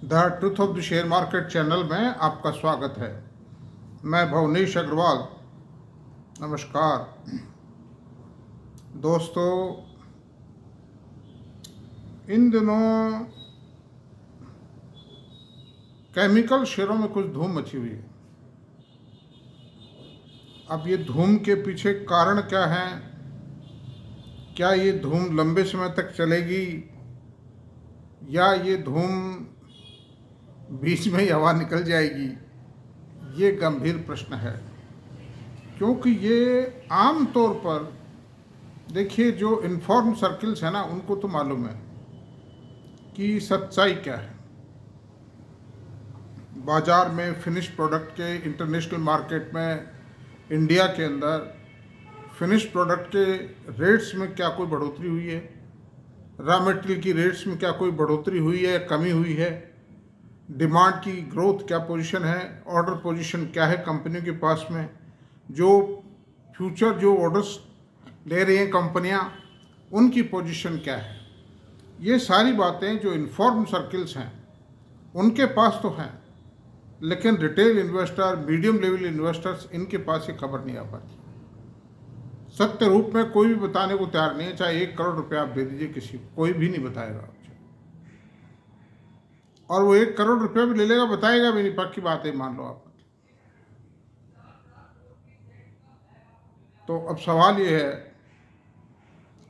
The truth of the share market channel में आपका स्वागत है। मैं भवनीश अग्रवाल। नमस्कार दोस्तों, इन दिनों केमिकल शेयरों में कुछ धूम मची हुई है। अब ये धूम के पीछे कारण क्या है? क्या ये धूम लंबे समय तक चलेगी या ये धूम बीच में ही हवा निकल जाएगी? ये गंभीर प्रश्न है, क्योंकि ये आम तौर पर देखिए, जो इन्फॉर्म सर्किल्स है ना, उनको तो मालूम है कि सच्चाई क्या है। बाजार में फिनिश प्रोडक्ट के, इंटरनेशनल मार्केट में, इंडिया के अंदर फिनिश प्रोडक्ट के रेट्स में क्या कोई बढ़ोतरी हुई है? रॉ मटेरियल की रेट्स में क्या कोई बढ़ोतरी हुई है, कमी हुई है? डिमांड की ग्रोथ क्या पोजीशन है? ऑर्डर पोजीशन क्या है कंपनियों के पास में? जो फ्यूचर जो ऑर्डर्स ले रही हैं कंपनियां, उनकी पोजीशन क्या है? ये सारी बातें जो इन्फॉर्म सर्किल्स हैं उनके पास तो हैं, लेकिन retail investor, medium level investors, इनके पास ये खबर नहीं आ पाती। सत्य रूप में कोई भी बताने को तैयार नहीं है। चाहे 1 करोड़ रुपया आप दे दीजिए किसी को, कोई भी नहीं बताएगा आपसे। और वो 1 करोड़ रुपया भी ले लेगा, बताएगा भी नहीं। पक्की बात है, मान लो आप। तो अब सवाल ये है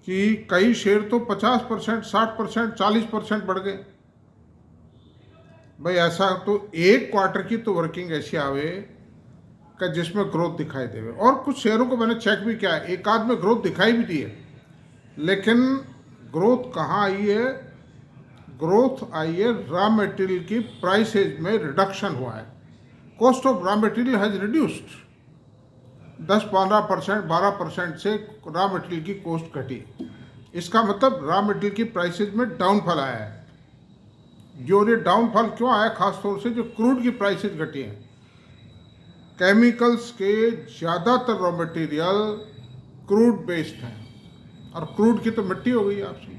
कि कई शेयर तो 50%, 60%, 40% बढ़ गए। भाई ऐसा तो एक क्वार्टर की तो वर्किंग ऐसी आवे कि जिसमें ग्रोथ दिखाई देवे। और कुछ शेयरों को मैंने चेक भी किया, एक आध में ग्रोथ दिखाई भी दी है, लेकिन ग्रोथ कहाँ आई है? ग्रोथ आई है रॉ मटेरियल की प्राइसेज में रिडक्शन हुआ है। Cost of raw material has reduced. 10-15%, 12% से रॉ मटेरियल की कॉस्ट घटी। इसका मतलब रॉ मटेरियल की प्राइसेज में डाउनफॉल आया है। जो ये डाउनफॉल क्यों आया? खासतौर से जो क्रूड की प्राइसेज घटी हैं। केमिकल्स के ज़्यादातर रॉ मटेरियल क्रूड बेस्ड हैं, और क्रूड की तो मिट्टी हो गई आपसे।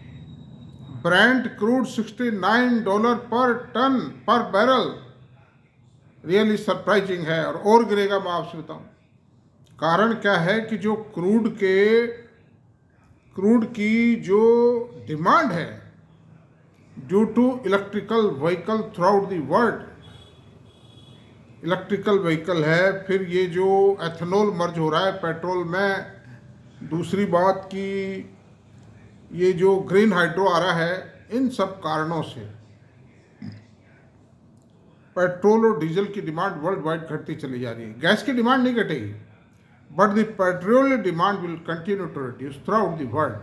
ब्रेंट क्रूड $69 पर टन पर बैरल रियली सरप्राइजिंग है, और गिरेगा। मैं आपसे बताऊं कारण क्या है कि जो क्रूड की जो डिमांड है due to electrical vehicle throughout the world, electrical vehicle है, फिर ये जो एथेनॉल मर्ज हो रहा है पेट्रोल में, दूसरी बात कि ये जो ग्रीन हाइड्रो आ रहा है, इन सब कारणों से पेट्रोल और डीजल की डिमांड वर्ल्ड वाइड घटती चली जा रही है। गैस की डिमांड नहीं घटेगी, but the petrol demand will continue to reduce throughout the world.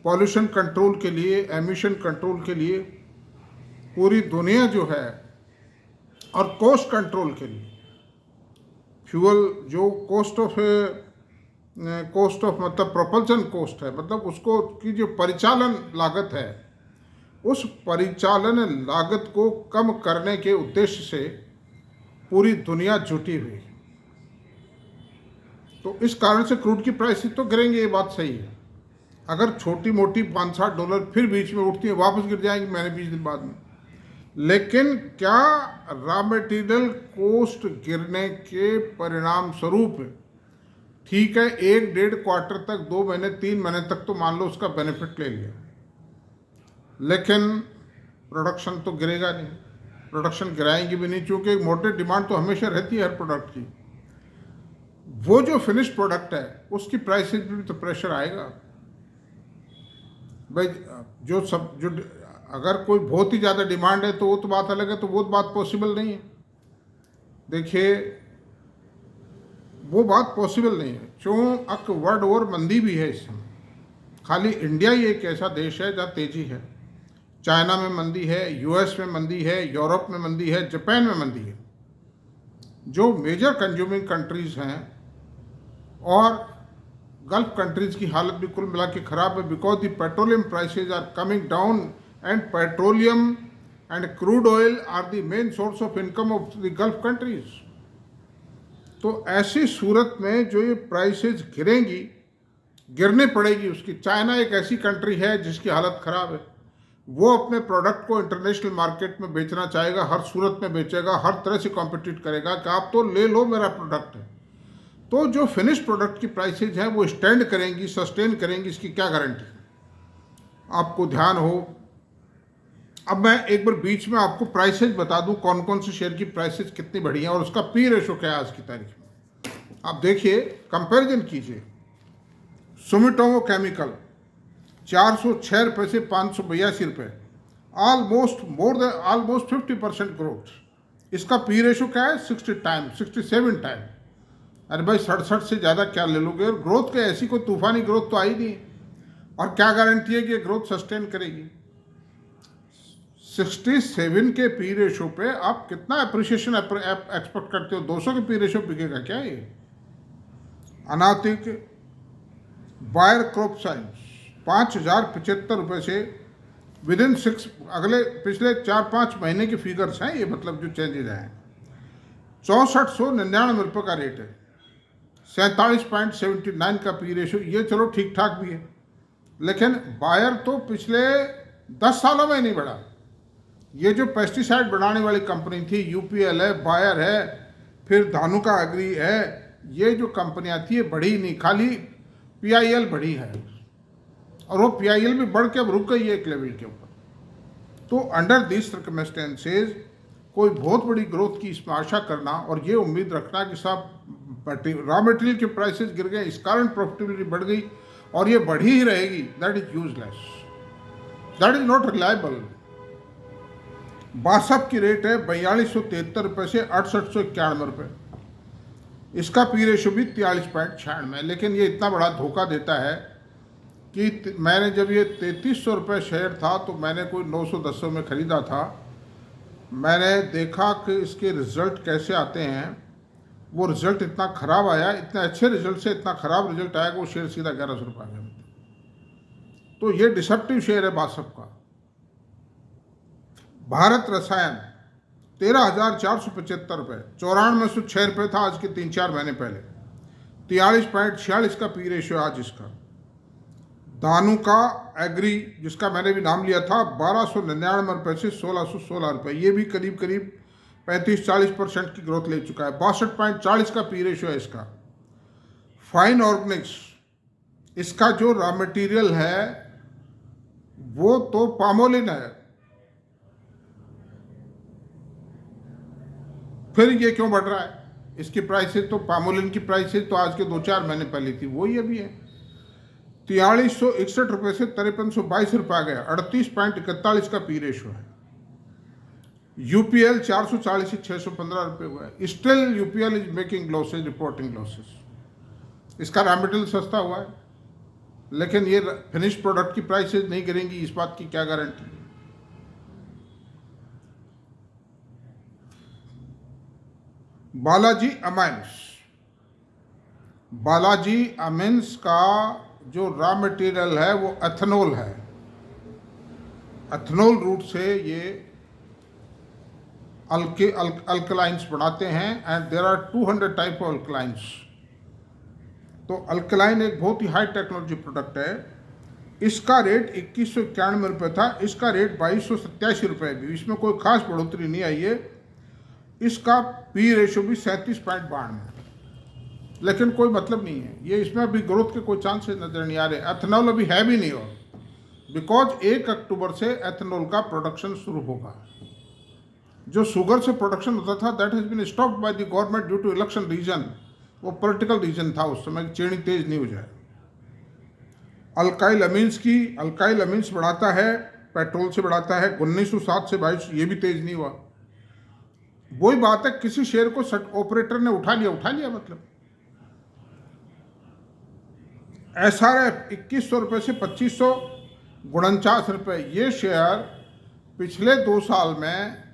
Pollution control के लिए, एमिशन कंट्रोल के लिए पूरी दुनिया जो है, और कॉस्ट कंट्रोल के लिए, फ्यूल जो कॉस्ट ऑफ मतलब प्रोपल्शन कॉस्ट है, मतलब उसको की जो परिचालन लागत है, उस परिचालन लागत को कम करने के उद्देश्य से पूरी दुनिया जुटी हुई। तो इस कारण से क्रूड की प्राइसेस तो गिरेंगे, ये बात सही है। अगर छोटी मोटी $5-7 फिर बीच में उठती है, वापस गिर जाएंगी महीने 20 दिन बाद में। लेकिन क्या रॉ मटेरियल कॉस्ट गिरने के परिणाम स्वरूप, ठीक है, 1-1.5 क्वार्टर तक, 2 महीने 3 महीने तक तो मान लो उसका बेनिफिट ले लिया, लेकिन प्रोडक्शन तो गिरेगा नहीं। प्रोडक्शन गिराएंगे भी नहीं, क्योंकि मोटे डिमांड तो हमेशा रहती है हर प्रोडक्ट की। वो जो फिनिश प्रोडक्ट है उसकी प्राइसेज पे भी तो प्रेशर आएगा। भाई जो अगर कोई बहुत ही ज़्यादा डिमांड है तो वो तो बात अलग है, तो वो बात पॉसिबल नहीं है। देखिए, वो बात पॉसिबल नहीं है। क्यों? अक वर्ल्ड ओवर मंदी भी है इस समय। खाली इंडिया ही एक ऐसा देश है जहाँ तेजी है। चाइना में मंदी है, यूएस में मंदी है, यूरोप में मंदी है, जापान में मंदी है। जो मेजर कंज्यूमिंग कंट्रीज हैं और गल्फ कंट्रीज की हालत भी कुल मिला के खराब है, because the petroleum prices are coming down, and petroleum and crude oil are the main source of income of the Gulf countries. तो ऐसी सूरत में जो ये प्राइसेज गिरेंगी, गिरने पड़ेगी उसकी। चाइना एक ऐसी कंट्री है जिसकी हालत खराब है। वो अपने प्रोडक्ट को इंटरनेशनल मार्केट में बेचना चाहेगा, हर सूरत में बेचेगा, हर तरह से कॉम्पिटिट करेगा कि आप तो ले लो मेरा प्रोडक्ट है। तो जो फिनिश प्रोडक्ट की प्राइसेज हैं वो स्टैंड करेंगी, सस्टेन करेंगी, इसकी क्या गारंटी है? आपको ध्यान हो। अब मैं एक बार बीच में आपको प्राइसेज बता दूं, कौन कौन से शेयर की प्राइसेज कितनी बढ़ी हैं और उसका पी रेशो क्या है आज की तारीख में। आप देखिए, कंपैरिजन कीजिए। सुमिटोमो केमिकल 406 रुपये से 582 रुपये, ऑलमोस्ट 50% ग्रोथ। इसका पी रेशो क्या है? 60 टाइम, 67 टाइम। अरे भाई 67 से ज़्यादा क्या ले लोगे? और ग्रोथ के ऐसी कोई तूफानी ग्रोथ तो आई नहीं, और क्या गारंटी है कि ये ग्रोथ सस्टेन करेगी? 67 के पी रेशो पे आप कितना अप्रिशिएशन एक्सपेक्ट करते हो? 200 के पी रेशो बिकेगा क्या ये? अनातिक बायर क्रॉप साइंस 5075 रुपये से विद इन 6, पिछले 4-5 महीने के फिगर्स हैं ये, मतलब जो चेंजेज हैं। 6499 रुपये का रेट है, 47.79 का पी रेशो। ये चलो ठीक ठाक भी है, लेकिन बायर तो पिछले 10 सालों में ही नहीं बढ़ा। ये जो पेस्टिसाइड बनाने वाली कंपनी थी, यूपीएल है, बायर है, फिर धानुका एग्री है, ये जो कंपनियां थी ये बढ़ी नहीं, खाली पीआईएल बढ़ी है, और वो पीआईएल भी बढ़ के अब रुक गई है एक लेवल के ऊपर। तो अंडर दिस सर्कमस्टेंसेज कोई बहुत बड़ी ग्रोथ की इसमें आशा करना और ये उम्मीद रखना कि साहब रॉ मटेरियल के प्राइसेस गिर गए, इस कारण प्रॉफिटेबिलिटी बढ़ गई और ये बढ़ी ही रहेगी, that is useless, that is not reliable. बासप की रेट है 4273 रुपये से 6891 रुपये, इसका पी रेशो भी 43.96, लेकिन ये इतना बड़ा धोखा देता है कि मैंने जब ये 3300 रुपये शेयर था तो मैंने कोई 910 में ख़रीदा था। मैंने देखा कि इसके रिज़ल्ट कैसे आते हैं, वो रिज़ल्ट इतना ख़राब आया, इतने अच्छे रिज़ल्ट से इतना ख़राब रिज़ल्ट आया कि वो शेयर सीधा 1100 रुपये आ गया। तो ये डिसेप्टिव शेयर है बासप का। भारत रसायन 13,475 रुपये, 9406 रुपये था आज के 3-4 महीने पहले, 43.46 का पी रेशियो आज इसका। धानुका एग्री जिसका मैंने भी नाम लिया था 1299 रुपये से 1616 रुपये, ये भी करीब करीब 35-40% की ग्रोथ ले चुका है, 62.40 का पी रेशियो है इसका। फाइन ऑर्गेनिक्स, इसका जो रॉ मटेरियल है वो तो पामोलिन है, फिर ये क्यों बढ़ रहा है? इसकी प्राइसेस तो, पामोलिन की प्राइसेस तो आज के 2-4 महीने पहले थी, वही अभी है। 4361 रुपये से 5322 रुपये आ गया, 38.41 का पी रेशो है। यूपीएल 440 से 615 रुपये हुआ है। Still UPL is making losses, reporting losses. इसका रॉ मटेरियल सस्ता हुआ है, लेकिन ये फिनिश प्रोडक्ट की प्राइसेस नहीं गिरेंगी, इस बात की क्या guarantee? Balaji amines, Balaji amines का जो रॉ मटेरियल है वो एथेनॉल है। एथेनॉल रूट से ये अल्कलाइंस बनाते हैं, and there are 200 type of alkalines. तो अल्कलाइन एक बहुत ही हाई टेक्नोलॉजी प्रोडक्ट है। इसका रेट 2191 रुपये था, इसका रेट 2287 रुपये भी, इसमें कोई खास बढ़ोतरी नहीं आई है। इसका पी रेशो भी 37.92, लेकिन कोई मतलब नहीं है, ये इसमें भी ग्रोथ के कोई चांसेस नजर नहीं आ रहे। एथेनॉल अभी है भी नहीं, और बिकॉज 1 अक्टूबर से एथेनॉल का प्रोडक्शन शुरू होगा। जो शुगर से प्रोडक्शन होता था that has been stopped by the government due to election reason, वो पॉलिटिकल रीजन था उस समय, चेनी तेज नहीं हो जाए। अल्काइल अमीन्स बढ़ाता है, पेट्रोल से बढ़ाता है, 1907 से 22 ये भी तेज नहीं हुआ। वही बात है, किसी शेयर को ऑपरेटर ने उठा लिया मतलब। SRF 2100 रुपये से 2549 रुपये, ये शेयर पिछले 2 साल में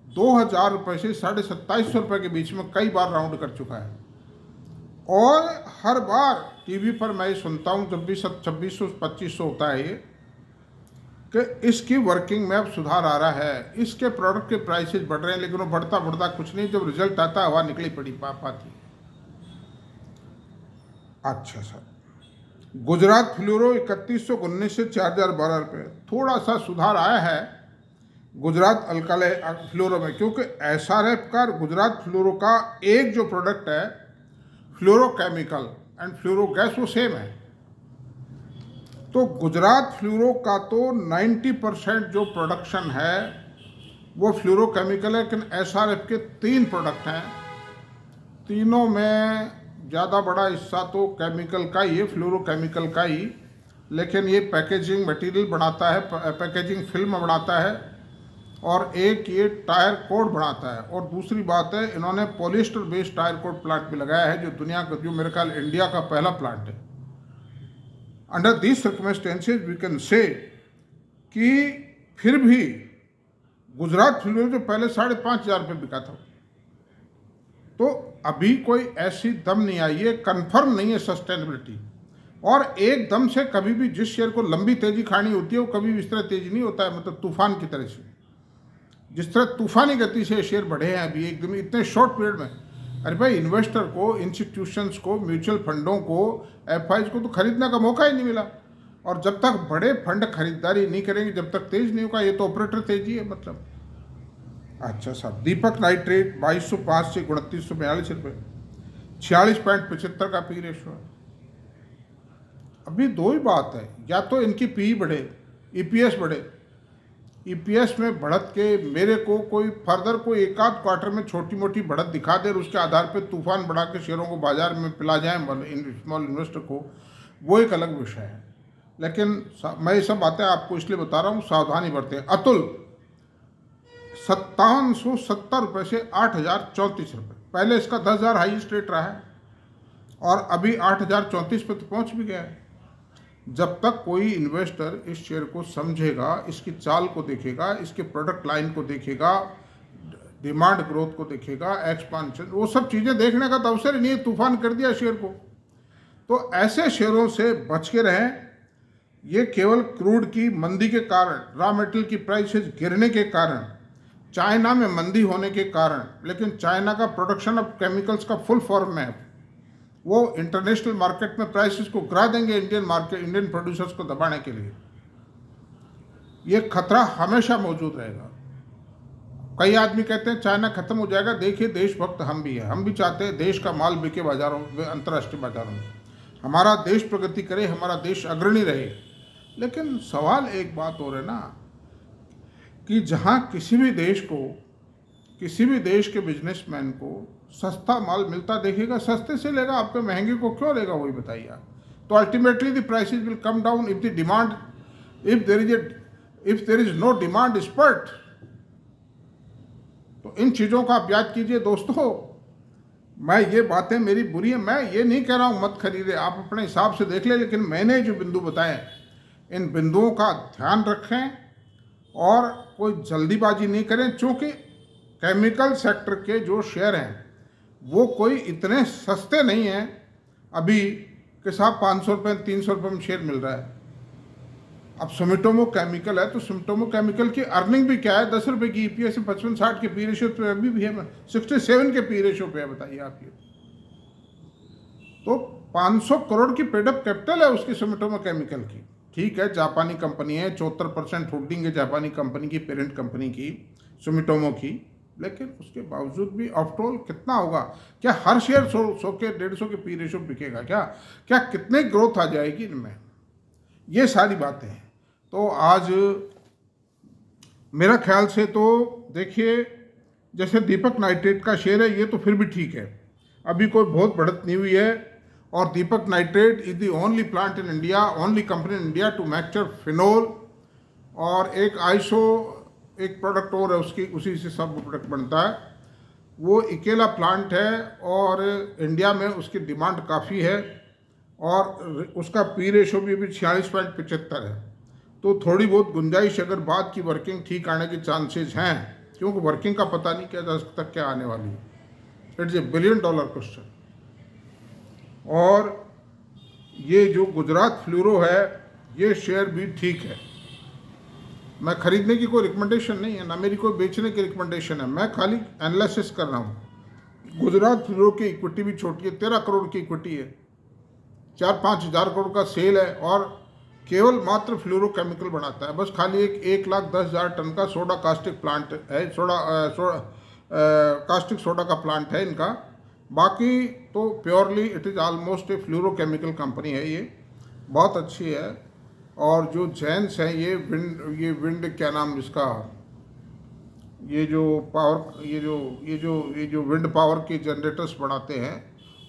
2000 रुपये से 2750 रुपये के बीच में कई बार राउंड कर चुका है, और हर बार टीवी पर मैं सुनता हूँ जब भी 2600-2500 होता है ये, कि इसकी वर्किंग में अब सुधार आ रहा है, इसके प्रोडक्ट के प्राइसेस बढ़ रहे हैं, लेकिन वो बढ़ता कुछ नहीं, जब रिजल्ट आता है हवा निकली पड़ी पाती। अच्छा सर, गुजरात फ्लोरो 3119 से 4012 रुपये, थोड़ा सा सुधार आया है गुजरात अल्काले फ्लोरो में, क्योंकि एसआरएफ का गुजरात फ्लोरो का एक जो प्रोडक्ट है फ्लोरोकेमिकल एंड फ्लोरो गैस वो सेम है। तो गुजरात फ्लोरो का तो 90% जो प्रोडक्शन है वो फ्लोरोकेमिकल है, लेकिन एसआरएफ के 3 प्रोडक्ट हैं, तीनों में ज़्यादा बड़ा हिस्सा तो केमिकल का ही है, फ्लोरोकेमिकल का ही। लेकिन ये पैकेजिंग मटेरियल बनाता है, पैकेजिंग फिल्म बनाता है, और एक ये टायर कोड बनाता है। और दूसरी बात है, इन्होंने polyester based tyre code plant भी लगाया है, जो दुनिया का, जो मेरे ख्याल इंडिया का पहला प्लांट है। Under these circumstances we can say कि फिर भी गुजरात फ्लोरो जो पहले 5,500 रुपये बिका था, तो अभी कोई ऐसी दम नहीं आई है, कन्फर्म नहीं है सस्टेनेबिलिटी। और एकदम से कभी भी जिस शेयर को लंबी तेजी खानी होती है वो कभी भी इस तरह तेजी नहीं होता है, मतलब तूफान की तरह से। जिस तरह तूफानी गति से शेयर बढ़े हैं अभी एकदम इतने शॉर्ट पीरियड में। अरे भाई, इन्वेस्टर को, इंस्टीट्यूशंस को, म्यूचुअल फंडों को, एफआईज को तो खरीदने का मौका ही नहीं मिला। और जब तक बड़े फंड खरीदारी नहीं करेंगे, जब तक तेज नहीं होगा, ये तो ऑपरेटर तेजी है मतलब। अच्छा साहब, दीपक नाइट्रेट 2205 से 2942 रुपये, 46.75 का पी रेशो है। अभी दो ही बात है, या तो इनकी पी बढ़े, ईपीएस बढ़े। ईपीएस में बढ़त के मेरे को कोई फर्दर कोई एक आध क्वार्टर में छोटी मोटी बढ़त दिखा दे और उसके आधार पे तूफान बढ़ा के शेयरों को बाजार में पिला जाए स्मॉल इन्वेस्टर को, वो एक अलग विषय है। लेकिन मैं ये सब बातें आपको इसलिए बता रहा हूँ, सावधानी बरतें। अतुल 5770 रुपये से 8,034 रुपये, पहले इसका 10,000 हाईएस्ट रेट रहा है और अभी 8,034 पे तो पहुँच भी गया है। जब तक कोई इन्वेस्टर इस शेयर को समझेगा, इसकी चाल को देखेगा, इसके प्रोडक्ट लाइन को देखेगा, डिमांड ग्रोथ को देखेगा, एक्सपांशन, वो सब चीज़ें देखने का तो अवसर ही नहीं है, तूफान कर दिया शेयर को। तो ऐसे शेयरों से बच के रहें। ये केवल क्रूड की मंदी के कारण, रॉ मटेरियल की प्राइसेस गिरने के कारण, चाइना में मंदी होने के कारण, लेकिन चाइना का प्रोडक्शन ऑफ केमिकल्स का फुल फॉर्म में है, वो इंटरनेशनल मार्केट में प्राइसेस को गिरा देंगे इंडियन प्रोड्यूसर्स को दबाने के लिए। ये खतरा हमेशा मौजूद रहेगा। कई आदमी कहते हैं चाइना खत्म हो जाएगा, देखिए देशभक्त हम भी हैं, हम भी चाहते हैं देश का माल बिके बाजारों में, अंतर्राष्ट्रीय बाजारों में, हमारा देश प्रगति करे, हमारा देश अग्रणी रहे। लेकिन सवाल एक बात और है ना, कि जहाँ किसी भी देश को, किसी भी देश के बिजनेसमैन को सस्ता माल मिलता देखेगा, सस्ते से लेगा, आपके महंगे को क्यों लेगा, वही बताइए आप। तो ultimately the prices will come down if the demand, if there is no demand spurt. तो इन चीज़ों का आप याद कीजिए दोस्तों। मैं ये बातें मेरी बुरी है, मैं ये नहीं कह रहा हूँ मत खरीदे, आप अपने हिसाब से देख लें, लेकिन मैंने जो बिंदु बताए इन बिंदुओं का ध्यान रखें और कोई जल्दीबाजी नहीं करें, क्योंकि केमिकल सेक्टर के जो शेयर हैं वो कोई इतने सस्ते नहीं हैं अभी कि साहब 500 रुपये 300 रुपये में शेयर मिल रहा है। अब सुमिटोमो केमिकल है तो सुमिटोमो केमिकल की अर्निंग भी क्या है, 10 रुपये की ईपीएस है, 55-60 के पी रेशियो पे अभी भी है, 67 के पी रेशियो पे है, बताइए आप ये। तो 500 करोड़ की पेडअप कैपिटल है उसकी सुमिटोमो केमिकल की। ठीक है, जापानी कंपनी है, 74% होल्डिंग है जापानी कंपनी की, पेरेंट कंपनी की, सुमिटोमो की, लेकिन उसके बावजूद भी आफ्टरऑल कितना होगा? क्या हर शेयर 100 के 150 के पी रेशो बिकेगा? क्या कितने ग्रोथ आ जाएगी इनमें? ये सारी बातें हैं। तो आज मेरा ख्याल से तो देखिए, जैसे दीपक नाइट्रेट का शेयर है ये तो फिर भी ठीक है, अभी कोई बहुत बढ़त नहीं हुई है। और Deepak nitrate is the only plant in India, only company in India to manufacture phenol, और एक आइसो एक प्रोडक्ट और है उसकी, उसी से सब प्रोडक्ट बनता है, वो अकेला प्लांट है और इंडिया में उसकी डिमांड काफ़ी है और उसका पी रेशो भी अभी 46.75 है। तो थोड़ी बहुत गुंजाइश, अगर बाद की वर्किंग ठीक आने के चांसेस हैं, क्योंकि वर्किंग का पता नहीं किया जा सकता क्या आने वाली है। It's a $1 billion question. और ये जो गुजरात फ्लोरो है ये शेयर भी ठीक है, मैं खरीदने की कोई रिकमेंडेशन नहीं है, ना मेरी कोई बेचने की रिकमेंडेशन है, मैं खाली एनालिसिस कर रहा हूँ। गुजरात फ्लोरो की इक्विटी भी छोटी है, 13 करोड़ की इक्विटी है, 4-5 हज़ार करोड़ का सेल है और केवल मात्र फ्लोरोकेमिकल बनाता है, बस खाली एक 1,10,000 टन का सोडा कास्टिक प्लांट है, कास्टिक सोडा का प्लांट है इनका। बाकी तो purely it is almost A fluorochemical company है, ये बहुत अच्छी है। और जो जैन्स हैं ये विंड क्या नाम इसका, ये जो पावर ये जो विंड पावर के जनरेटर्स बनाते हैं,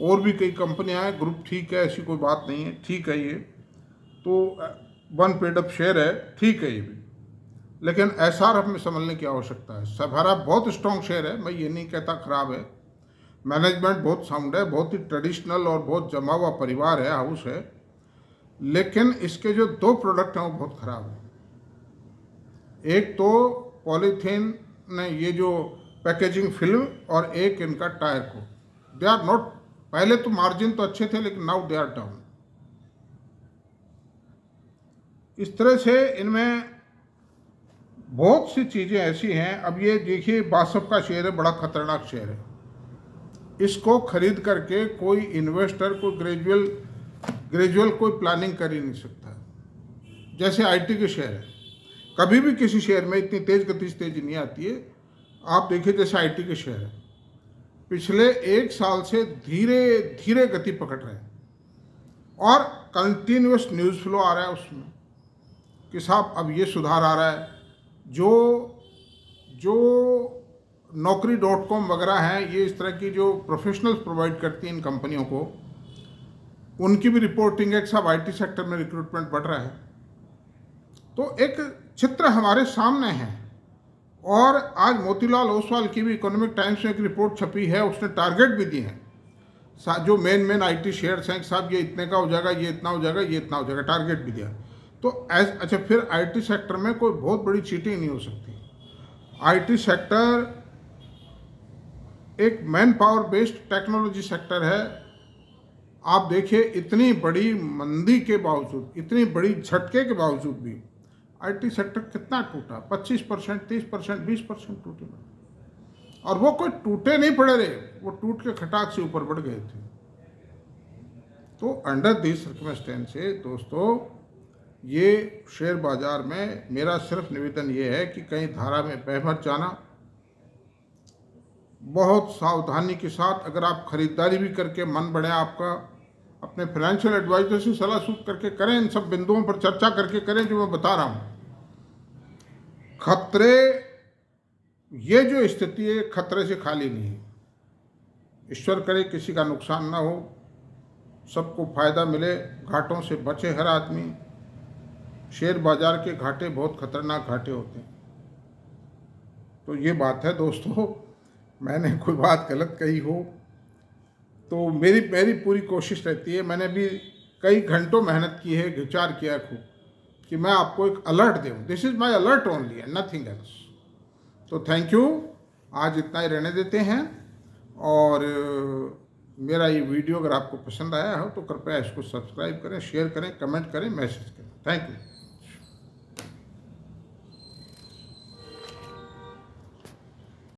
और भी कई कंपनियां हैं, ग्रुप ठीक है, ऐसी कोई बात नहीं है, ठीक है। ये तो वन पेड अप शेयर है, ठीक है ये भी, लेकिन एसआर हमें समझने की आवश्यकता है। सभारा बहुत स्ट्रॉन्ग शेयर है, मैं ये नहीं कहता खराब है, मैनेजमेंट बहुत साउंड है, बहुत ही ट्रेडिशनल और बहुत जमा हुआ परिवार है, हाउस है, लेकिन इसके जो 2 प्रोडक्ट हैं वो बहुत ख़राब है। एक तो पॉलीथीन ने ये जो पैकेजिंग फिल्म, और एक इनका टायर को, दे आर नॉट, पहले तो मार्जिन तो अच्छे थे लेकिन नाउ दे आर डाउन। इस तरह से इनमें बहुत सी चीज़ें ऐसी हैं। अब ये देखिए बासफ का शेयर है, बड़ा खतरनाक शेयर है, इसको खरीद करके कोई इन्वेस्टर को ग्रेजुअल कोई प्लानिंग कर ही नहीं सकता। जैसे आईटी के शेयर है, कभी भी किसी शेयर में इतनी तेज गति से तेजी नहीं आती है। आप देखिए जैसे आईटी के शेयर है, पिछले 1 साल से धीरे धीरे गति पकड़ रहे हैं, और कंटिन्यूस न्यूज़ फ्लो आ रहा है उसमें कि साहब अब ये सुधार आ रहा है। जो Naukri.com वगैरह हैं, ये इस तरह की जो प्रोफेशनल्स प्रोवाइड करती हैं इन कंपनियों को, उनकी भी रिपोर्टिंग है कि साहब आईटी सेक्टर में रिक्रूटमेंट बढ़ रहा है। तो एक चित्र हमारे सामने है। और आज मोतीलाल ओसवाल की भी इकोनॉमिक टाइम्स में एक रिपोर्ट छपी है, उसने टारगेट भी दिए हैं जो मेन आईटी शेयर्स हैं कि साहब ये इतने का हो जाएगा, ये इतना हो जाएगा, ये इतना हो जाएगा, टारगेट भी दिया। तो अच्छा, फिर आईटी सेक्टर में कोई बहुत बड़ी चीटिंग नहीं हो सकती। आईटी सेक्टर एक man power based technology sector है। आप देखिए इतनी बड़ी मंदी के बावजूद, इतनी बड़ी झटके के बावजूद भी आईटी सेक्टर कितना टूटा, 25%, 30%, 20% टूटे, और वो कोई टूटे नहीं पड़े रहे, वो टूट के खटाक से ऊपर बढ़ गए थे। तो अंडर दिस सर्कमस्टेंसेस दोस्तों, ये शेयर बाजार में मेरा सिर्फ निवेदन ये है कि कहीं धारा में बह मत जाना, बहुत सावधानी के साथ अगर आप खरीदारी भी करके मन बढ़े आपका, अपने फाइनेंशियल एडवाइजर से सलाह सूट करके करें, इन सब बिंदुओं पर चर्चा करके करें जो मैं बता रहा हूँ। खतरे, ये जो स्थिति है खतरे से खाली नहीं है। ईश्वर करे किसी का नुकसान ना हो, सबको फायदा मिले, घाटों से बचे हर आदमी। शेयर बाजार के घाटे बहुत खतरनाक घाटे होते हैं। तो ये बात है दोस्तों, मैंने कोई बात गलत कही हो तो मेरी पूरी कोशिश रहती है, मैंने भी कई घंटों मेहनत की है, विचार किया खूब कि मैं आपको एक अलर्ट दूँ। This is my alert only and nothing else. तो थैंक यू, आज इतना ही रहने देते हैं। और मेरा ये वीडियो अगर आपको पसंद आया हो तो कृपया इसको सब्सक्राइब करें, शेयर करें, कमेंट करें, मैसेज करें। Thank you.